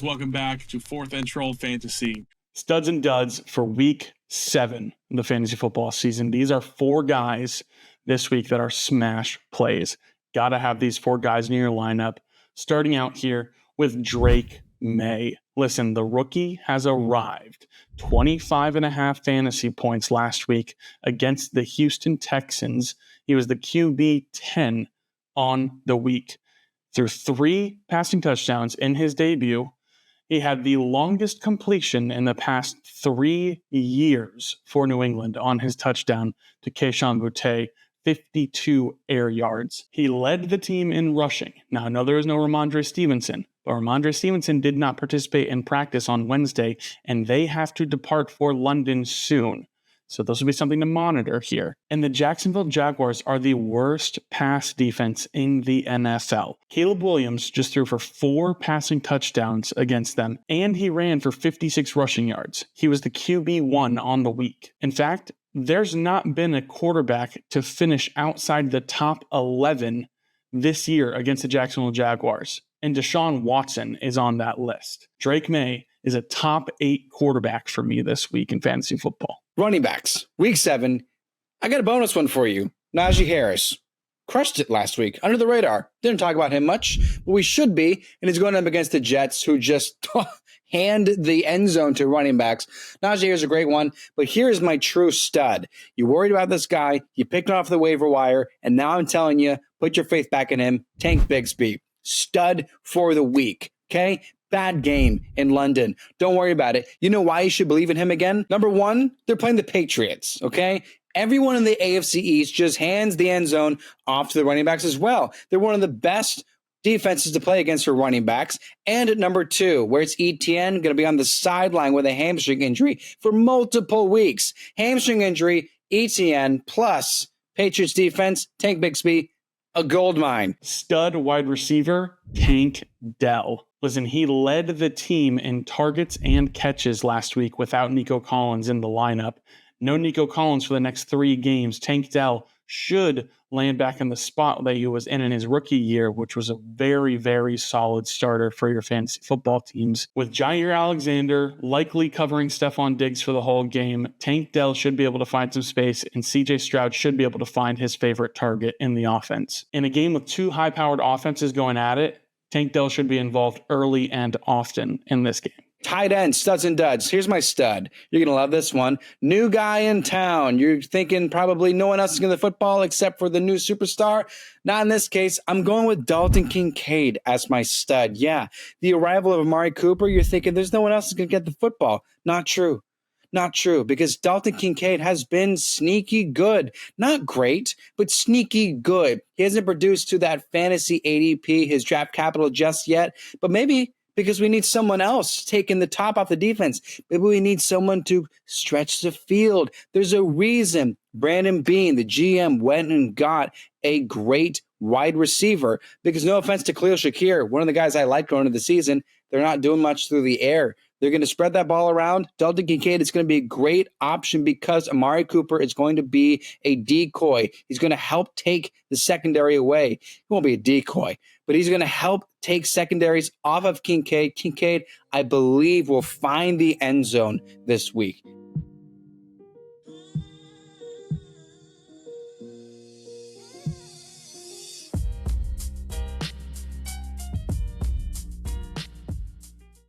Welcome back to Fourth and Troll Fantasy. Studs and duds for week 7 of the fantasy football season. These are 4 guys this week that are smash plays. Got to have these 4 guys in your lineup. Starting out here with Drake May. Listen, the rookie has arrived. 25.5 fantasy points last week against the Houston Texans. He was the QB 10 on the week. Through 3 passing touchdowns in his debut, he had the longest completion in the past 3 years for New England on his touchdown to Kayshon Boutte, 52 air yards. He led the team in rushing. Now, I know there is no Ramondre Stevenson, but Ramondre Stevenson did not participate in practice on Wednesday, and they have to depart for London soon. So this will be something to monitor here. And the Jacksonville Jaguars are the worst pass defense in the NFL. Caleb Williams just threw for 4 passing touchdowns against them, and he ran for 56 rushing yards. He was the QB1 on the week. In fact, there's not been a quarterback to finish outside the top 11 this year against the Jacksonville Jaguars. And Deshaun Watson is on that list. Drake May is a top 8 quarterback for me this week in fantasy football. Running backs, week 7. I got a bonus one for you. Najee Harris. Crushed it last week. Under the radar. Didn't talk about him much, but we should be. And he's going up against the Jets, who just hand the end zone to running backs. Najee Harris is a great one, but here's my true stud. You worried about this guy. You picked him off the waiver wire, and now I'm telling you, put your faith back in him. Tank Bigsby. Stud for the week. Okay? Bad game in London. Don't worry about it. You know why you should believe in him again? Number 1, they're playing the Patriots, okay? Everyone in the AFC East just hands the end zone off to the running backs as well. They're one of the best defenses to play against for running backs. And at number 2, where it's ETN, going to be on the sideline with a hamstring injury for multiple weeks. Hamstring injury, ETN, plus Patriots defense, Tank Bigsby, a gold mine. Stud wide receiver, Tank Dell. Listen, he led the team in targets and catches last week without Nico Collins in the lineup. No Nico Collins for the next 3 games. Tank Dell should land back in the spot that he was in his rookie year, which was a very, very solid starter for your fantasy football teams. With Jair Alexander likely covering Stephon Diggs for the whole game, Tank Dell should be able to find some space, and CJ Stroud should be able to find his favorite target in the offense. In a game with 2 high-powered offenses going at it, Tank Dell should be involved early and often in this game. Tight end, studs and duds. Here's my stud. You're going to love this one. New guy in town. You're thinking probably no one else is going to football except for the new superstar. Not in this case. I'm going with Dalton Kincaid as my stud. Yeah, the arrival of Amari Cooper, you're thinking there's no one else who's going to get the football. Not true. Not true, because Dalton Kincaid has been sneaky good. Not great, but sneaky good. He hasn't produced to that fantasy ADP, his draft capital just yet, but maybe because we need someone else taking the top off the defense. Maybe we need someone to stretch the field. There's a reason Brandon Beane, the GM, went and got a great wide receiver, because no offense to Khalil Shakir, one of the guys I like going into the season, they're not doing much through the air. They're going to spread that ball around. Dalton Kincaid is going to be a great option because Amari Cooper is going to be a decoy. He's going to help take the secondary away. He won't be a decoy, but he's going to help take secondaries off of Kincaid. Kincaid, I believe, will find the end zone this week.